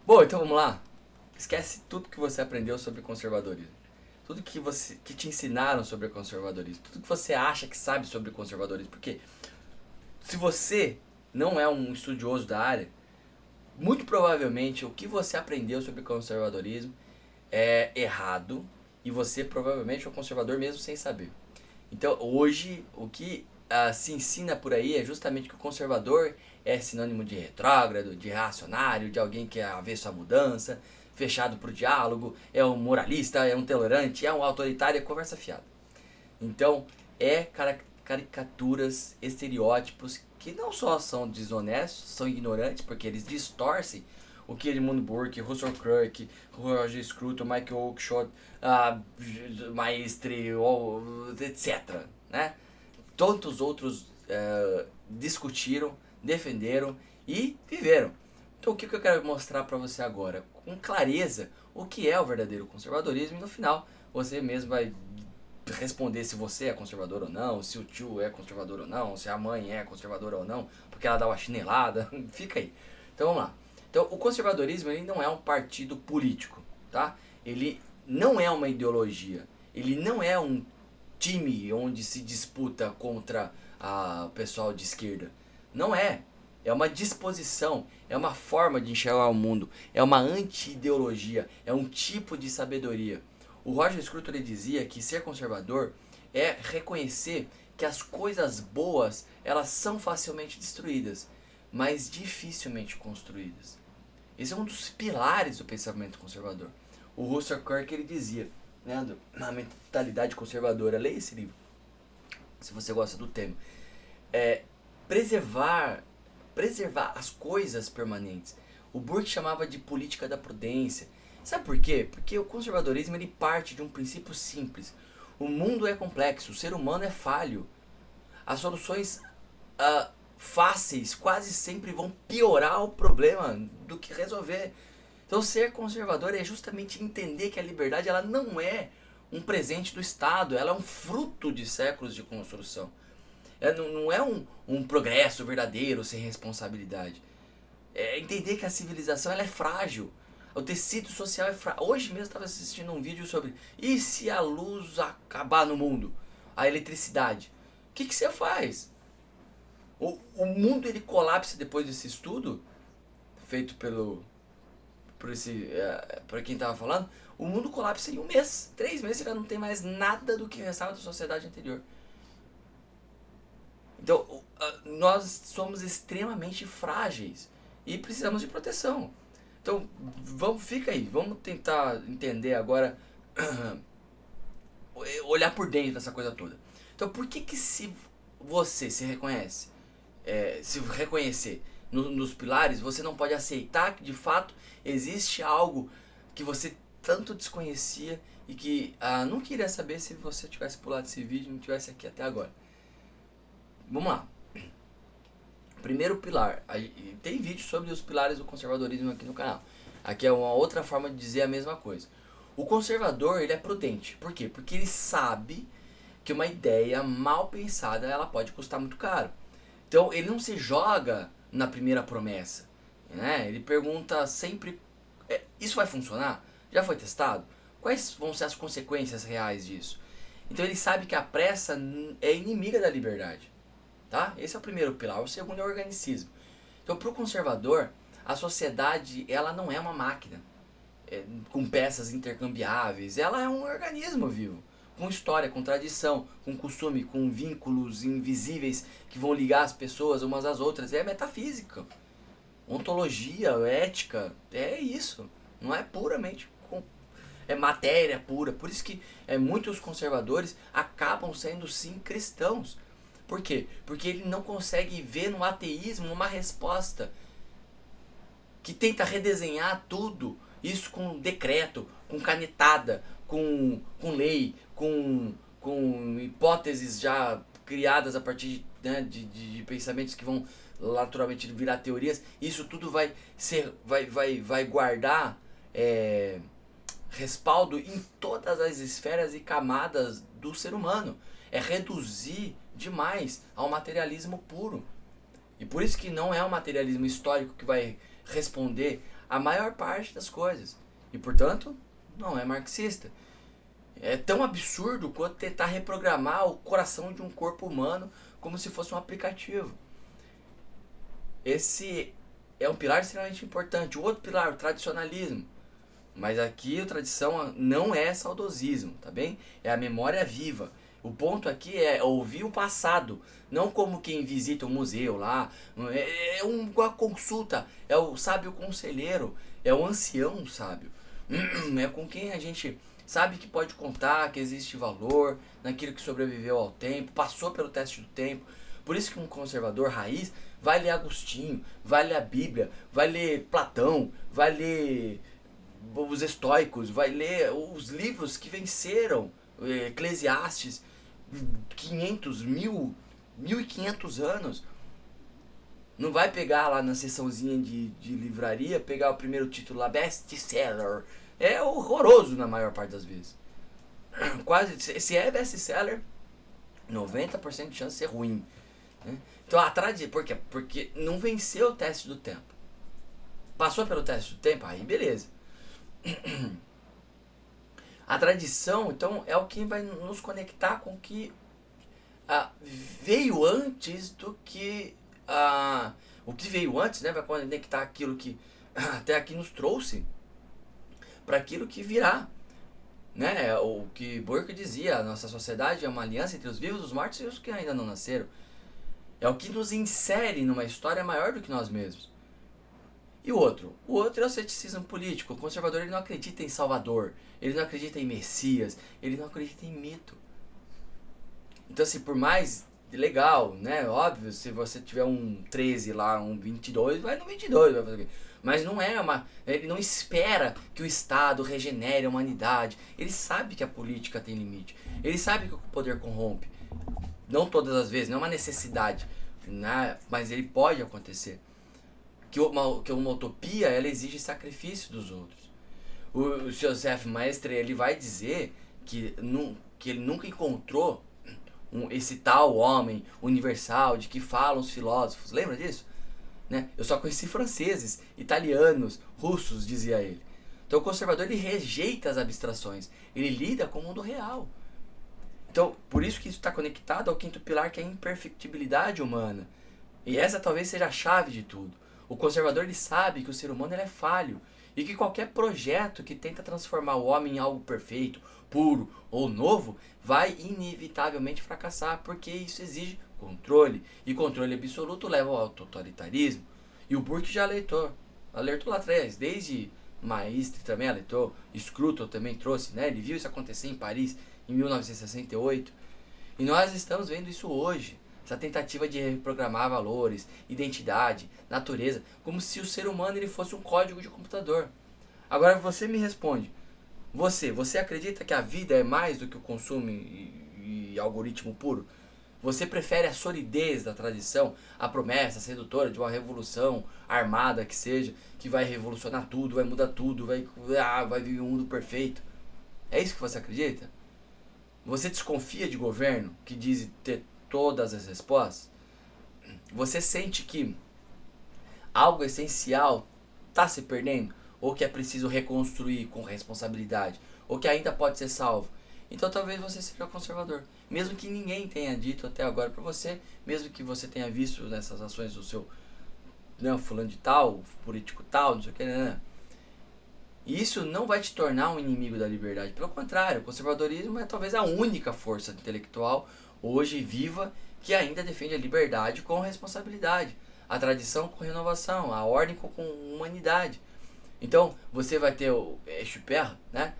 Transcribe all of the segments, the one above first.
Bom, então vamos lá. Esquece tudo que você aprendeu sobre conservadorismo. Tudo que te ensinaram sobre conservadorismo. Tudo que você acha que sabe sobre conservadorismo. Porque se você não é um estudioso da área, muito provavelmente o que você aprendeu sobre conservadorismo é errado e você provavelmente é um conservador mesmo sem saber. Então hoje o que se ensina por aí é justamente que o conservador é sinônimo de retrógrado, de reacionário, de alguém que é avesso à mudança, fechado para o diálogo, é um moralista, é um tolerante, é um autoritário, é conversa fiada. Então é caricaturas, estereótipos que não só são desonestos, são ignorantes, porque eles distorcem o que Edmund Burke, Russell Kirk, Roger Scruton, Michael Oakeshott, Maestre, etc. Né? Tantos outros discutiram, defenderam e viveram. Então o que eu quero mostrar para você agora? Com clareza, o que é o verdadeiro conservadorismo e no final você mesmo vai responder se você é conservador ou não, se o tio é conservador ou não, se a mãe é conservadora ou não, porque ela dá uma chinelada, fica aí. Então vamos lá. Então o conservadorismo ele não é um partido político, tá? Ele não é uma ideologia, ele não é um time onde se disputa contra o pessoal de esquerda. Não é. É uma disposição, é uma forma de enxergar o mundo, é uma anti-ideologia, é um tipo de sabedoria. O Roger Scruton ele dizia que ser conservador é reconhecer que as coisas boas elas são facilmente destruídas, mas dificilmente construídas. Esse é um dos pilares do pensamento conservador. O Russell Kirk ele dizia, né, na mentalidade conservadora, leia esse livro, se você gosta do tema, é preservar as coisas permanentes. O Burke chamava de política da prudência. Sabe por quê? Porque o conservadorismo ele parte de um princípio simples. O mundo é complexo, o ser humano é falho. As soluções fáceis quase sempre vão piorar o problema do que resolver. Então ser conservador é justamente entender que a liberdade ela não é um presente do Estado, ela é um fruto de séculos de construção. Não é um progresso verdadeiro sem responsabilidade. É entender que a civilização ela é frágil. O tecido social é frágil. Hoje mesmo eu estava assistindo um vídeo sobre e se a luz acabar no mundo? A eletricidade. O que você faz? O mundo ele colapsa depois desse estudo feito por quem estava falando. O mundo colapsa em um mês, 3 meses, você já não tem mais nada do que restava da sociedade anterior. Então, nós somos extremamente frágeis e precisamos de proteção. Então, fica aí, vamos tentar entender agora, olhar por dentro dessa coisa toda. Então, por que se você se reconhece, se reconhecer nos pilares, você não pode aceitar que de fato existe algo que você tanto desconhecia e que não queria saber se você tivesse pulado esse vídeo e não tivesse aqui até agora. Vamos lá. Primeiro pilar. Tem vídeo sobre os pilares do conservadorismo aqui no canal. Aqui é uma outra forma de dizer a mesma coisa. O conservador ele é prudente. Por quê? Porque ele sabe que uma ideia mal pensada ela pode custar muito caro. Então ele não se joga na primeira promessa. Né? Ele pergunta sempre: isso vai funcionar? Já foi testado? Quais vão ser as consequências reais disso? Então ele sabe que a pressa é inimiga da liberdade. Tá? Esse é o primeiro pilar. O segundo é o organicismo. Então, para o conservador, a sociedade ela não é uma máquina com peças intercambiáveis. Ela é um organismo vivo, com história, com tradição, com costume, com vínculos invisíveis que vão ligar as pessoas umas às outras. É metafísica, ontologia, ética. É isso. Não é puramente é matéria pura. Por isso que muitos conservadores acabam sendo sim cristãos. Por quê? Porque ele não consegue ver no ateísmo uma resposta que tenta redesenhar tudo, isso com decreto, com canetada, com lei, com hipóteses já criadas a partir de pensamentos que vão naturalmente virar teorias. Isso tudo vai guardar respaldo em todas as esferas e camadas do ser humano. É reduzir demais ao materialismo puro. E por isso que não é o materialismo histórico que vai responder a maior parte das coisas. E, portanto, não é marxista. É tão absurdo quanto tentar reprogramar o coração de um corpo humano como se fosse um aplicativo. Esse é um pilar extremamente importante. O outro pilar, o tradicionalismo. Mas aqui a tradição não é saudosismo, tá bem? É a memória viva. O ponto aqui é ouvir o passado, não como quem visita um museu lá. É uma consulta, é o sábio conselheiro, é o ancião sábio. É com quem a gente sabe que pode contar, que existe valor naquilo que sobreviveu ao tempo, passou pelo teste do tempo. Por isso que um conservador raiz vai ler Agostinho, vai ler a Bíblia, vai ler Platão, vai ler os estoicos, vai ler os livros que venceram, Eclesiastes, 500, 1500 anos. Não vai pegar lá na seçãozinha de livraria, pegar o primeiro título lá, best-seller. É horroroso na maior parte das vezes. Quase, se é best-seller, 90% de chance de ser ruim. Né? Então, por quê? Porque não venceu o teste do tempo. Passou pelo teste do tempo, aí beleza. A tradição, então, é o que vai nos conectar com o que veio antes do que... o que veio antes, né, vai conectar aquilo que até aqui nos trouxe para aquilo que virá. Né? O que Burke dizia, a nossa sociedade é uma aliança entre os vivos, os mortos e os que ainda não nasceram. É o que nos insere numa história maior do que nós mesmos. E o outro? O outro é o ceticismo político. O conservador ele não acredita em Salvador, ele não acredita em Messias, ele não acredita em mito. Então, assim, por mais legal, né? Óbvio, se você tiver um 13 lá, um 22, vai no 22, vai fazer o quê? Mas não é uma... Ele não espera que o Estado regenere a humanidade. Ele sabe que a política tem limite. Ele sabe que o poder corrompe. Não todas as vezes, não é uma necessidade, né? Mas ele pode acontecer. Que uma utopia, ela exige sacrifício dos outros. O Joseph Maistre, ele vai dizer que ele nunca encontrou esse tal homem universal de que falam os filósofos. Lembra disso? Né? Eu só conheci franceses, italianos, russos, dizia ele. Então o conservador ele rejeita as abstrações. Ele lida com o mundo real. Então, por isso que isso está conectado ao quinto pilar, que é a imperfectibilidade humana. E essa talvez seja a chave de tudo. O conservador ele sabe que o ser humano ele é falho e que qualquer projeto que tenta transformar o homem em algo perfeito, puro ou novo vai inevitavelmente fracassar, porque isso exige controle, e controle absoluto leva ao totalitarismo. E o Burke já alertou lá atrás, desde Maistre também alertou, Scruton também trouxe, né? Ele viu isso acontecer em Paris em 1968, e nós estamos vendo isso hoje. Essa tentativa de reprogramar valores, identidade, natureza, como se o ser humano ele fosse um código de computador. Agora você me responde, você acredita que a vida é mais do que o consumo e algoritmo puro? Você prefere a solidez da tradição, a promessa sedutora de uma revolução armada que seja, que vai revolucionar tudo, vai mudar tudo, vai vir um mundo perfeito? É isso que você acredita? Você desconfia de governo que diz ter todas as respostas? Você sente que algo essencial está se perdendo? Ou que é preciso reconstruir com responsabilidade? Ou que ainda pode ser salvo? Então talvez você seja conservador. Mesmo que ninguém tenha dito até agora para você, mesmo que você tenha visto nessas ações do seu fulano de tal, político tal, não sei o que, né? Isso não vai te tornar um inimigo da liberdade. Pelo contrário, o conservadorismo é talvez a única força intelectual hoje viva que ainda defende a liberdade com responsabilidade, a tradição com renovação, a ordem com humanidade. Então, você vai ter o Exupéry, né?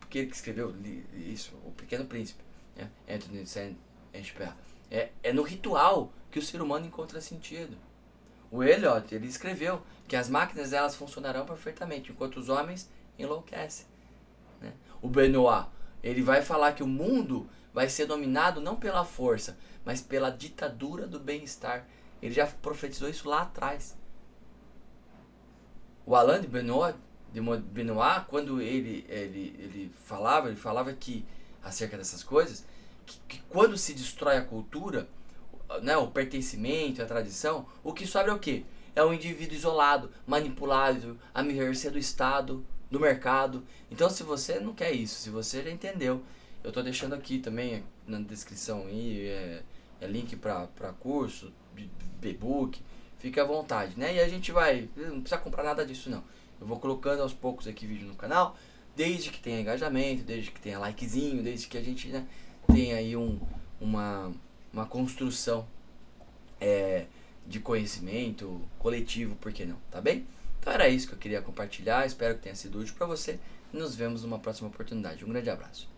Aquele que escreveu isso, O Pequeno Príncipe, né? Anthony Saint-Exupéry. É no ritual que o ser humano encontra sentido. O Eliot, ele escreveu que as máquinas elas funcionarão perfeitamente, enquanto os homens enlouquecem. Né? O Benoit, ele vai falar que o mundo vai ser dominado não pela força, mas pela ditadura do bem-estar. Ele já profetizou isso lá atrás. O Alain de Benoit, quando ele falava que, acerca dessas coisas, que quando se destrói a cultura, né, o pertencimento, a tradição, o que sobra é o quê? é um indivíduo isolado, manipulável, à mercê do Estado, do mercado. Então, se você não quer isso, se você já entendeu, eu tô deixando aqui também na descrição aí, link para curso, e-book, fica à vontade, né? E a gente vai, não precisa comprar nada disso não. Eu vou colocando aos poucos aqui vídeo no canal, desde que tenha engajamento, desde que tenha likezinho, desde que a gente, né, tenha aí uma construção de conhecimento coletivo, por que não, tá bem? Então era isso que eu queria compartilhar, espero que tenha sido útil para você e nos vemos numa próxima oportunidade. Um grande abraço.